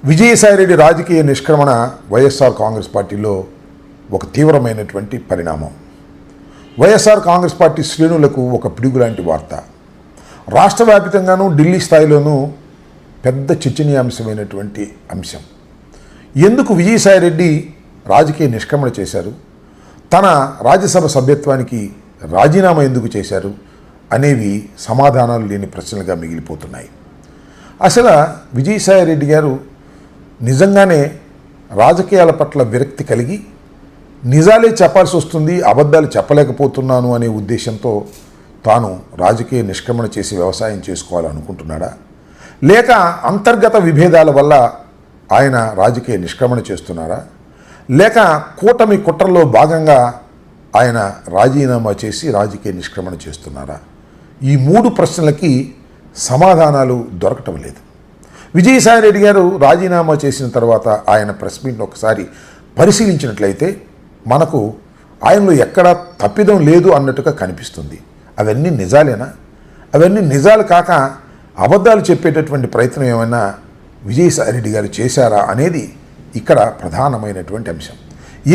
విజయసాయిరెడ్డి రాజకీయ నిష్క్రమణ వైఎస్ఆర్ కాంగ్రెస్ పార్టీలో ఒక తీవ్రమైనటువంటి పరిణామం. వైఎస్ఆర్ కాంగ్రెస్ పార్టీ శ్రేణులకు ఒక పిడుగు లాంటి వార్త. రాష్ట్ర వ్యాప్తంగానూ ఢిల్లీ స్థాయిలోనూ పెద్ద చర్చనీయాంశమైనటువంటి అంశం. ఎందుకు విజయసాయిరెడ్డి రాజకీయ నిష్క్రమణ చేశారు, తన రాజ్యసభ సభ్యత్వానికి రాజీనామా ఎందుకు చేశారు అనేవి సమాధానాలు లేని ప్రశ్నలుగా మిగిలిపోతున్నాయి. అసలు విజయసాయిరెడ్డి గారు నిజంగానే రాజకీయాల పట్ల విరక్తి కలిగి నిజాలే చెప్పాల్సి వస్తుంది, అబద్ధాలు చెప్పలేకపోతున్నాను అనే ఉద్దేశంతో తాను రాజకీయ నిష్క్రమణ చేసి వ్యవసాయం చేసుకోవాలనుకుంటున్నాడా, లేక అంతర్గత విభేదాల వల్ల ఆయన రాజకీయ నిష్క్రమణ చేస్తున్నారా, లేక కూటమి కుట్రలో భాగంగా ఆయన రాజీనామా చేసి రాజకీయ నిష్క్రమణ చేస్తున్నారా? ఈ మూడు ప్రశ్నలకి సమాధానాలు దొరకటం లేదు. విజయసాయిరెడ్డి గారు రాజీనామా చేసిన తర్వాత ఆయన ప్రెస్ మీట్ని ఒకసారి పరిశీలించినట్లయితే మనకు ఆయనలో ఎక్కడా తప్పిదం లేదు అన్నట్టుగా కనిపిస్తుంది. అవన్నీ నిజాలేనా? అవన్నీ నిజాలు కాక అబద్ధాలు చెప్పేటటువంటి ప్రయత్నం ఏమైనా విజయసాయిరెడ్డి గారు చేశారా అనేది ఇక్కడ ప్రధానమైనటువంటి అంశం.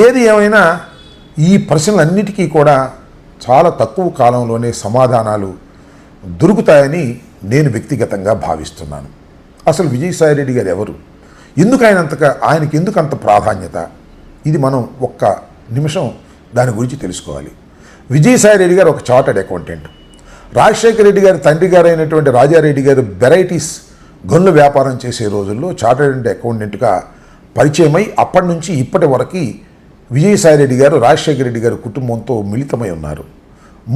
ఏది ఏమైనా ఈ ప్రశ్నలన్నిటికీ కూడా చాలా తక్కువ కాలంలోనే సమాధానాలు దొరుకుతాయని నేను వ్యక్తిగతంగా భావిస్తున్నాను. అసలు విజయసాయిరెడ్డి గారు ఎవరు, ఎందుకు ఆయనకి ఎందుకు అంత ప్రాధాన్యత, ఇది మనం ఒక్క నిమిషం దాని గురించి తెలుసుకోవాలి. విజయసాయిరెడ్డి గారు ఒక చార్టర్డ్ అకౌంటెంట్. రాజశేఖర రెడ్డి గారి తండ్రి గారు అయినటువంటి రాజారెడ్డి గారు వెరైటీస్ గనుల వ్యాపారం చేసే రోజుల్లో చార్టర్డ్ అకౌంటెంట్గా పరిచయమై అప్పటి నుంచి ఇప్పటి వరకు విజయసాయిరెడ్డి గారు రాజశేఖర రెడ్డి గారి కుటుంబంతో మిళితమై ఉన్నారు.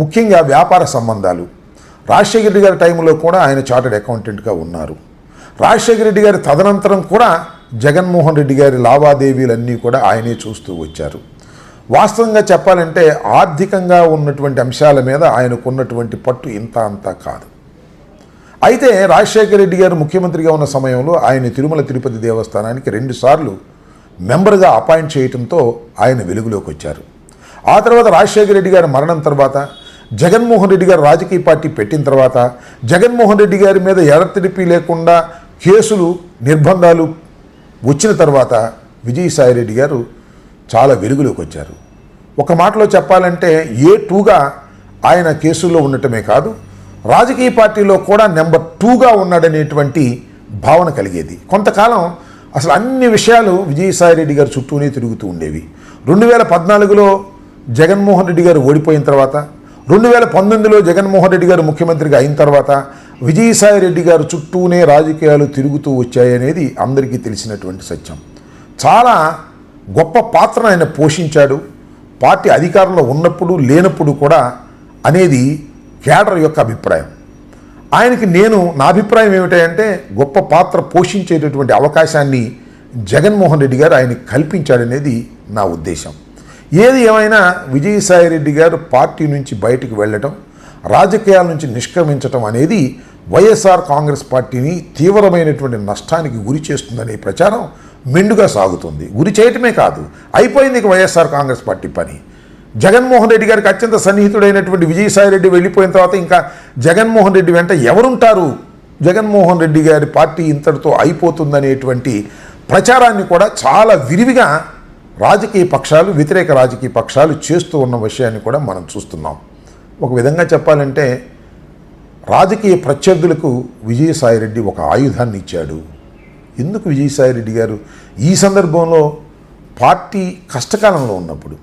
ముఖ్యంగా వ్యాపార సంబంధాలు. రాజశేఖర రెడ్డి గారి టైంలో కూడా ఆయన చార్టర్డ్ అకౌంటెంట్గా ఉన్నారు. రాజశేఖర రెడ్డి గారి తదనంతరం కూడా జగన్మోహన్ రెడ్డి గారి లావాదేవీలన్నీ కూడా ఆయనే చూస్తూ వచ్చారు. వాస్తవంగా చెప్పాలంటే ఆర్థికంగా ఉన్నటువంటి అంశాల మీద ఆయనకున్నటువంటి పట్టు ఇంత అంతా కాదు. అయితే రాజశేఖర రెడ్డి గారు ముఖ్యమంత్రిగా ఉన్న సమయంలో ఆయన తిరుమల తిరుపతి దేవస్థానానికి 2 సార్లు మెంబర్గా అపాయింట్ చేయడంతో ఆయన వెలుగులోకి వచ్చారు. ఆ తర్వాత రాజశేఖర రెడ్డి గారి మరణం తర్వాత, జగన్మోహన్ రెడ్డి గారు రాజకీయ పార్టీ పెట్టిన తర్వాత, జగన్మోహన్ రెడ్డి గారి మీద ఎడతెరిపి లేకుండా కేసులు నిర్బంధాలు వచ్చిన తర్వాత విజయసాయిరెడ్డి గారు చాలా వెలుగులోకి వచ్చారు. ఒక మాటలో చెప్పాలంటే A2గా ఆయన కేసుల్లో ఉండటమే కాదు, రాజకీయ పార్టీలో కూడా నెంబర్ 2గా ఉన్నాడనేటువంటి భావన కలిగేది. కొంతకాలం అసలు అన్ని విషయాలు విజయసాయిరెడ్డి గారు చుట్టూనే తిరుగుతూ ఉండేవి. 2014లో జగన్మోహన్ రెడ్డి గారు ఓడిపోయిన తర్వాత, 2019లో జగన్మోహన్ రెడ్డి గారు ముఖ్యమంత్రిగా అయిన తర్వాత విజయసాయిరెడ్డి గారు చుట్టూనే రాజకీయాలు తిరుగుతూ వచ్చాయనేది అందరికీ తెలిసినటువంటి సత్యం. చాలా గొప్ప పాత్రను ఆయన పోషించాడు, పార్టీ అధికారంలో ఉన్నప్పుడు లేనప్పుడు కూడా అనేది కేడర్ యొక్క అభిప్రాయం. ఆయనకి నా అభిప్రాయం ఏమిటంటే గొప్ప పాత్ర పోషించేటటువంటి అవకాశాన్ని జగన్మోహన్ రెడ్డి గారు ఆయనకి కల్పించాడనేది నా ఉద్దేశం. ఏది ఏమైనా విజయసాయిరెడ్డి గారు పార్టీ నుంచి బయటికి వెళ్ళటం, రాజకీయాల నుంచి నిష్క్రమించటం అనేది వైఎస్ఆర్ కాంగ్రెస్ పార్టీని తీవ్రమైనటువంటి నష్టానికి గురి చేస్తుందనే ప్రచారం మెండుగా సాగుతుంది. గురి చేయటమే కాదు, అయిపోయింది ఇక వైఎస్ఆర్ కాంగ్రెస్ పార్టీ పని. జగన్మోహన్ రెడ్డి గారికి అత్యంత సన్నిహితుడైనటువంటి విజయసాయిరెడ్డి వెళ్ళిపోయిన తర్వాత ఇంకా జగన్మోహన్ రెడ్డి వెంట ఎవరుంటారు? జగన్మోహన్ రెడ్డి గారి పార్టీ ఇంతటితో అయిపోతుందనేటువంటి ప్రచారాన్ని కూడా చాలా విరివిగా రాజకీయ పక్షాలు, వ్యతిరేక రాజకీయ పక్షాలు చేస్తూ ఉన్న విషయాన్ని కూడా మనం చూస్తున్నాం. ఒక విధంగా చెప్పాలంటే రాజకీయ ప్రత్యర్థులకు విజయసాయిరెడ్డి ఒక ఆయుధాన్ని ఇచ్చాడు. ఎందుకు విజయసాయిరెడ్డి గారు ఈ సందర్భంలో పార్టీ కష్టకాలంలో ఉన్నప్పుడు,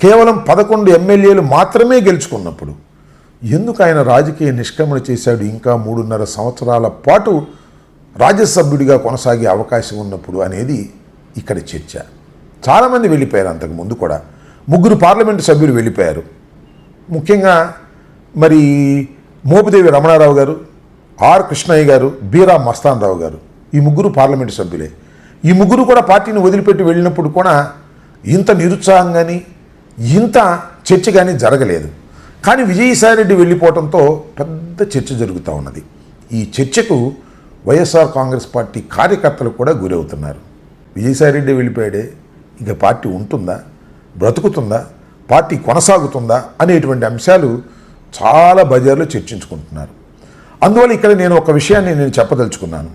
కేవలం 11 ఎమ్మెల్యేలు మాత్రమే గెలుచుకున్నప్పుడు ఎందుకు ఆయన రాజకీయ నిష్క్రమణ చేశాడు? ఇంకా 3.5 సంవత్సరాల పాటు రాజ్యసభ్యుడిగా కొనసాగే అవకాశం ఉన్నప్పుడు అనేది ఇక్కడ చర్చ. చాలామంది వెళ్ళిపోయారు. అంతకుముందు కూడా 3 పార్లమెంటు సభ్యులు వెళ్ళిపోయారు. ముఖ్యంగా మరి మోపిదేవి రమణారావు గారు, ఆర్ కృష్ణయ్య గారు, బీరా మస్తాన్ రావు గారు, ఈ 3 పార్లమెంటు సభ్యులే. ఈ 3 కూడా పార్టీని వదిలిపెట్టి వెళ్ళినప్పుడు కూడా ఇంత నిరుత్సాహం కానీ ఇంత చర్చ కానీ జరగలేదు. కానీ విజయసాయిరెడ్డి వెళ్ళిపోవడంతో పెద్ద చర్చ జరుగుతూ ఉన్నది. ఈ చర్చకు వైఎస్ఆర్ కాంగ్రెస్ పార్టీ కార్యకర్తలు కూడా గురవుతున్నారు. విజయసాయిరెడ్డి వెళ్ళిపోయాడే, ఇక పార్టీ ఉంటుందా, బ్రతుకుతుందా, పార్టీ కొనసాగుతుందా అనేటువంటి అంశాలు చాలా బజార్లో చర్చించుకుంటున్నారు. అందువల్ల ఇక్కడ నేను ఒక విషయాన్ని చెప్పదలుచుకున్నాను.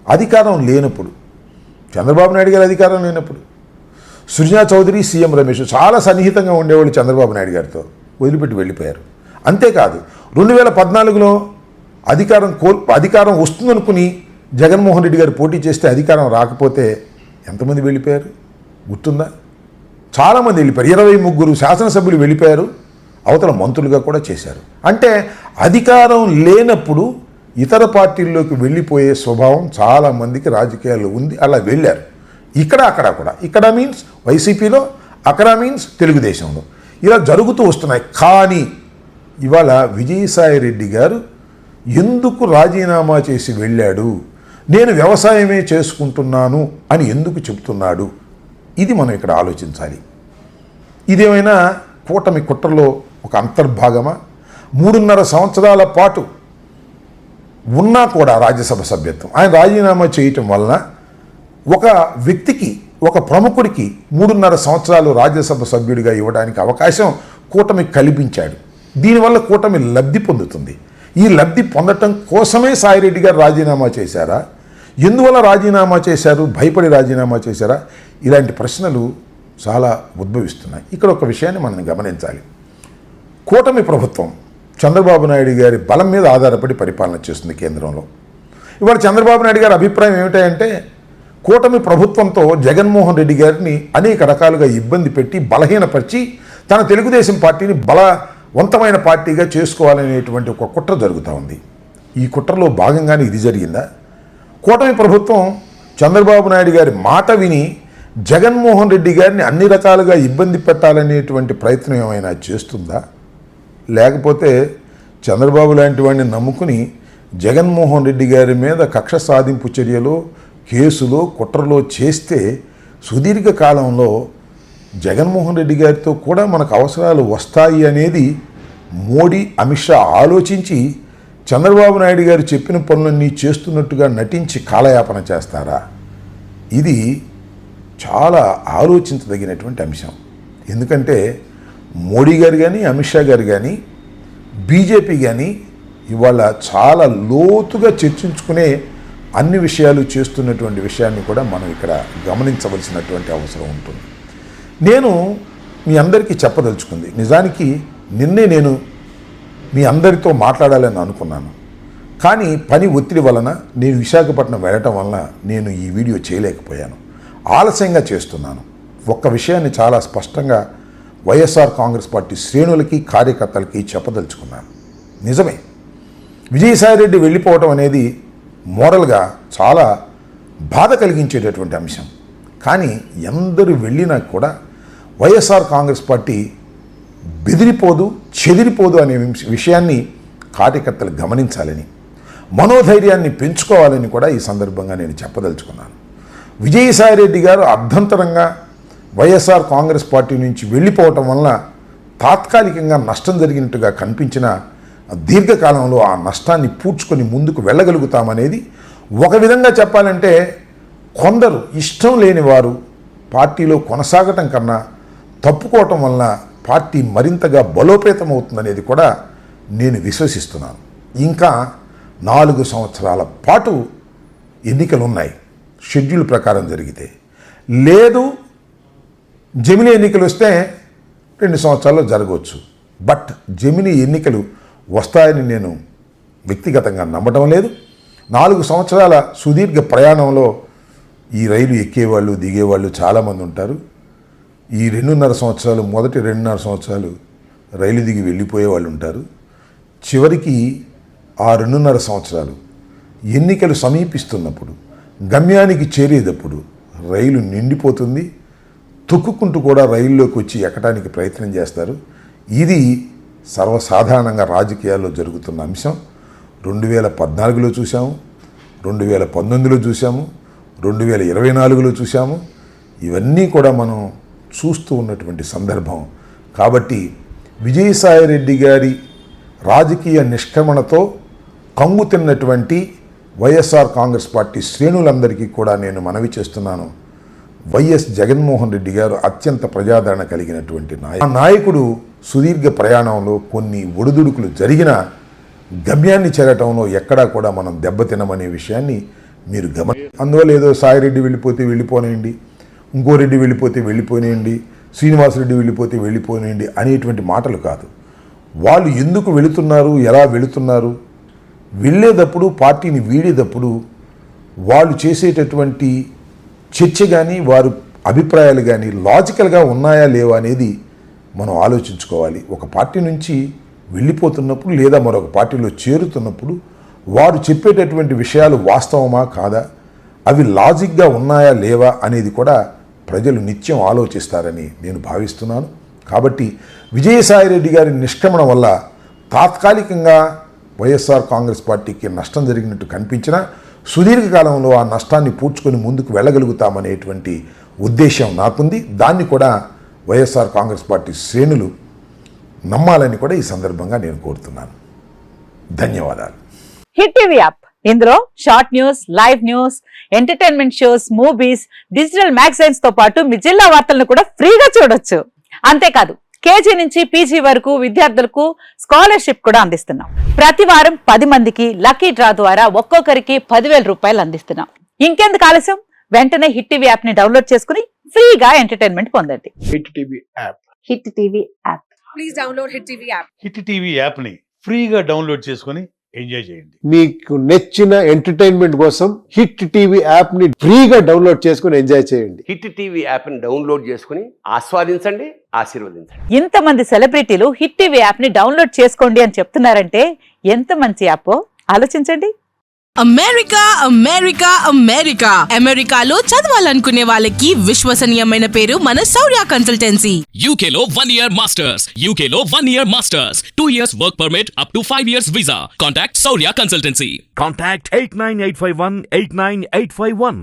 అధికారం లేనప్పుడు చంద్రబాబు నాయుడు గారి అధికారం లేనప్పుడు. సృజనా చౌదరి, సీఎం రమేష్ చాలా సన్నిహితంగా ఉండేవాళ్ళు చంద్రబాబు నాయుడు గారితో, వదిలిపెట్టి వెళ్ళిపోయారు. అంతేకాదు 2014లో అధికారం వస్తుందనుకుని జగన్మోహన్ రెడ్డి గారు పోటీ చేస్తే అధికారం రాకపోతే ఎంతమంది వెళ్ళిపోయారు గుర్తుందా? చాలామంది వెళ్ళిపోయారు. 23 శాసనసభ్యులు వెళ్ళిపోయారు, అవతల మంత్రులుగా కూడా చేశారు. అంటే అధికారం లేనప్పుడు ఇతర పార్టీల్లోకి వెళ్ళిపోయే స్వభావం చాలామందికి రాజకీయాల్లో ఉంది. అలా వెళ్ళారు. అక్కడ కూడా. ఇక్కడ మీన్స్ వైసీపీలో, అక్కడ మీన్స్ తెలుగుదేశంలో. ఇలా జరుగుతూ వస్తున్నాయి. కానీ ఇవాళ విజయసాయి రెడ్డి గారు ఎందుకు రాజీనామా చేసి వెళ్ళాడు, నేను వ్యవసాయమే చేసుకుంటున్నాను అని ఎందుకు చెప్తున్నాడు, ఇది మనం ఇక్కడ ఆలోచించాలి. ఇదేమైనా కూటమి కుట్రలో ఒక అంతర్భాగమా? 3.5 సంవత్సరాల పాటు ఉన్నా కూడా రాజ్యసభ సభ్యత్వం ఆయన రాజీనామా చేయటం వలన ఒక వ్యక్తికి, ఒక ప్రముఖుడికి 3.5 సంవత్సరాలు రాజ్యసభ సభ్యుడిగా ఇవ్వడానికి అవకాశం కూటమి కల్పించాడు. దీనివల్ల కూటమి లబ్ధి పొందుతుంది. ఈ లబ్ధి పొందటం కోసమే సాయిరెడ్డి గారు రాజీనామా చేశారా? ఎందువల్ల రాజీనామా చేశారు? భయపడి రాజీనామా చేశారా? ఇలాంటి ప్రశ్నలు చాలా ఉద్భవిస్తున్నాయి. ఇక్కడ ఒక విషయాన్ని మనం గమనించాలి. కూటమి ప్రభుత్వం చంద్రబాబు నాయుడు గారి బలం మీద ఆధారపడి పరిపాలన చేస్తుంది కేంద్రంలో. ఇవాళ చంద్రబాబు నాయుడు గారి అభిప్రాయం ఏమిటంటే కూటమి ప్రభుత్వంతో జగన్మోహన్ రెడ్డి గారిని అనేక రకాలుగా ఇబ్బంది పెట్టి బలహీనపరిచి తన తెలుగుదేశం పార్టీని బలవంతమైన పార్టీగా చేసుకోవాలనేటువంటి ఒక కుట్ర జరుగుతూ ఉంది. ఈ కుట్రలో భాగంగానే ఇది జరిగిందా? కూటమి ప్రభుత్వం చంద్రబాబు నాయుడు గారి మాట విని జగన్మోహన్ రెడ్డి గారిని అన్ని రకాలుగా ఇబ్బంది పెట్టాలనేటువంటి ప్రయత్నం ఏమైనా చేస్తుందా? లేకపోతే చంద్రబాబు లాంటి వాడిని నమ్ముకుని జగన్మోహన్ రెడ్డి గారి మీద కక్ష సాధింపు చర్యలు, కేసులో, కుట్రలో చేస్తే సుదీర్ఘకాలంలో జగన్మోహన్ రెడ్డి గారితో కూడా మనకు అవసరాలు వస్తాయి అనేది మోడీ, అమిత్ షా ఆలోచించి చంద్రబాబు నాయుడు గారు చెప్పిన పనులన్నీ చేస్తున్నట్టుగా నటించి కాలయాపన చేస్తారా? ఇది చాలా ఆలోచించదగినటువంటి అంశం. ఎందుకంటే మోడీ గారు కానీ, అమిత్ షా గారు కానీ, బీజేపీ కానీ ఇవాళ చాలా లోతుగా చర్చించుకునే అన్ని విషయాలు చేస్తున్నటువంటి విషయాన్ని కూడా మనం ఇక్కడ గమనించవలసినటువంటి అవసరం ఉంటుంది. నేను మీ అందరికీ చెప్పదలుచుకుంది, నిజానికి నిన్నే నేను మీ అందరితో మాట్లాడాలని అనుకున్నాను. కానీ పని ఒత్తిడి వలన నేను విశాఖపట్నం వెళ్ళటం వలన నేను ఈ వీడియో చేయలేకపోయాను. ఆలస్యంగా చేస్తున్నాను. ఒక్క విషయాన్ని చాలా స్పష్టంగా వైఎస్ఆర్ కాంగ్రెస్ పార్టీ శ్రేణులకి, కార్యకర్తలకి చెప్పదలుచుకున్నాను. నిజమే, విజయసాయిరెడ్డి వెళ్ళిపోవటం అనేది మోరల్గా చాలా బాధ కలిగించేటటువంటి అంశం. కానీ ఎందరు వెళ్ళినా కూడా వైఎస్ఆర్ కాంగ్రెస్ పార్టీ బెదిరిపోదు, చెదిరిపోదు అనే విషయాన్ని కార్యకర్తలు గమనించాలని, మనోధైర్యాన్ని పెంచుకోవాలని కూడా ఈ సందర్భంగా నేను చెప్పదలుచుకున్నాను. విజయసాయిరెడ్డి గారు అర్ధంతరంగా వైఎస్ఆర్ కాంగ్రెస్ పార్టీ నుంచి వెళ్ళిపోవటం వలన తాత్కాలికంగా నష్టం జరిగినట్టుగా కనిపించిన దీర్ఘకాలంలో ఆ నష్టాన్ని పూడ్చుకొని ముందుకు వెళ్ళగలుగుతామనేది ఒక విధంగా చెప్పాలంటే కొందరు ఇష్టం లేని వారు పార్టీలో కొనసాగటం కన్నా తప్పుకోవటం వలన పార్టీ మరింతగా బలోపేతం అవుతుందనేది కూడా నేను విశ్వసిస్తున్నాను. ఇంకా 4 సంవత్సరాల పాటు ఎన్నికలు ఉన్నాయి షెడ్యూల్ ప్రకారం జరిగితే. లేదు జమినీ ఎన్నికలు వస్తే 2 సంవత్సరాల్లో జరగవచ్చు. బట్ జమినీ ఎన్నికలు వస్తాయని నేను వ్యక్తిగతంగా నమ్మటం లేదు. 4 సంవత్సరాల సుదీర్ఘ ప్రయాణంలో ఈ రైలు ఎక్కేవాళ్ళు, దిగేవాళ్ళు చాలామంది ఉంటారు. ఈ 2.5 సంవత్సరాలు, మొదటి 2.5 సంవత్సరాలు రైలు దిగి వెళ్ళిపోయే వాళ్ళు ఉంటారు. చివరికి ఆ 2.5 సంవత్సరాలు ఎన్నికలు సమీపిస్తున్నప్పుడు, గమ్యానికి చేరేటప్పుడు రైలు నిండిపోతుంది. తొక్కుకుంటూ కూడా రైల్లోకి వచ్చి ఎక్కడానికి ప్రయత్నం చేస్తారు. ఇది సర్వసాధారణంగా రాజకీయాల్లో జరుగుతున్న అంశం. 2014లో చూసాము, 2019లో చూసాము, 2024లో చూసాము. ఇవన్నీ కూడా మనం చూస్తూ ఉన్నటువంటి సందర్భం. కాబట్టి విజయసాయిరెడ్డి గారి రాజకీయ నిష్క్రమణతో కంగు తిన్నటువంటి వైఎస్ఆర్ కాంగ్రెస్ పార్టీ శ్రేణులందరికీ కూడా నేను మనవి చేస్తున్నాను. వైఎస్ జగన్మోహన్ రెడ్డి గారు అత్యంత ప్రజాదరణ కలిగినటువంటి నాయకుడు. సుదీర్ఘ ప్రయాణంలో కొన్ని ఒడిదుడుకులు జరిగినా గమ్యాన్ని చేరటంలో ఎక్కడా కూడా మనం దెబ్బతినమనే విషయాన్ని మీరు అందువల్ల ఏదో సాయిరెడ్డి వెళ్ళిపోతే వెళ్ళిపోనేయండి, ఇంకో రెడ్డి వెళ్ళిపోతే వెళ్ళిపోనేయండి, శ్రీనివాసరెడ్డి వెళ్ళిపోతే వెళ్ళిపోనేయండి అనేటువంటి మాటలు కాదు. వాళ్ళు ఎందుకు వెళుతున్నారు, ఎలా వెళుతున్నారు, వెళ్ళేటప్పుడు పార్టీని వీడేటప్పుడు వాళ్ళు చేసేటటువంటి చర్చ కానీ వారు అభిప్రాయాలు కానీ లాజికల్గా ఉన్నాయా లేవా అనేది మనం ఆలోచించుకోవాలి. ఒక పార్టీ నుంచి వెళ్ళిపోతున్నప్పుడు లేదా మరొక పార్టీలో చేరుతున్నప్పుడు వారు చెప్పేటటువంటి విషయాలు వాస్తవమా కాదా, అవి లాజిక్గా ఉన్నాయా లేవా అనేది కూడా ప్రజలు నిత్యం ఆలోచిస్తారని నేను భావిస్తున్నాను. కాబట్టి విజయసాయిరెడ్డి గారి నిష్క్రమణ వల్ల తాత్కాలికంగా వైఎస్ఆర్ కాంగ్రెస్ పార్టీకి నష్టం జరిగినట్టు కనిపించినా సుదీర్ఘకాలంలో ఆ నష్టాన్ని పూడ్చుకొని ముందుకు వెళ్ళగలుగుతామనేటువంటి ఉద్దేశం నాకుంది. దాన్ని కూడా వైఎస్ఆర్ కాంగ్రెస్ పార్టీ శ్రేణులు నమ్మాలని కూడా ఈ సందర్భంగా నేను కోరుతున్నాను. ధన్యవాదాలు. హిట్ టీవీ యాప్, ఇందులో short news, live news, entertainment shows, movies, digital magazines తో పాటు మీ జిల్లా వార్తలను కూడా ఫ్రీగా చూడొచ్చు. అంతేకాదు కేజీ నుంచి పీజీ వరకు విద్యార్థులకు స్కాలర్షిప్ కూడా అందిస్తున్నాం. ప్రతి వారం 10 మందికి లక్కీ డ్రా ద్వారా ఒక్కొక్కరికి 10,000 రూపాయలు అందిస్తున్నాం. ఇంకెందుకు ఆలస్యం, వెంటనే హిట్ టీవీ యాప్ ని డౌన్లోడ్ చేసుకుని ఫ్రీగా ఎంటర్టైన్మెంట్ పొందండి. Hit TV app. Hit TV app. Please download hit TV app. Hit TV app ని ఫ్రీగా డౌన్లోడ్ చేసుకొని ఎంజాయ్ చేయండి. మీకు నచ్చిన ఎంటర్టైన్మెంట్ కోసం హిట్ టీవీ యాప్ ని ఫ్రీగా డౌన్లోడ్ చేసుకుని ఎంజాయ్ చేయండి. హిట్ టీవీ యాప్ ని డౌన్లోడ్ చేసుకుని ఆస్వాదించండి, ఆశీర్వదించండి. ఇంతమంది సెలబ్రిటీలు హిట్ టీవీ యాప్ ని డౌన్లోడ్ చేసుకోండి అని చెప్తున్నారంటే ఎంత మంచి యాప్ ఆలోచించండి. అమెరికా అమెరికా అమెరికా అమెరికాలో చదవాలనుకునే వాళ్ళకి విశ్వసనీయమైన పేరు మన శౌర్య కన్సల్టెన్సీ. UK లో 1 year masters, UK లో 1 year masters, 2 years work permit up to 5 years visa. Contact Saurya Consultancy. Contact 89851 89851.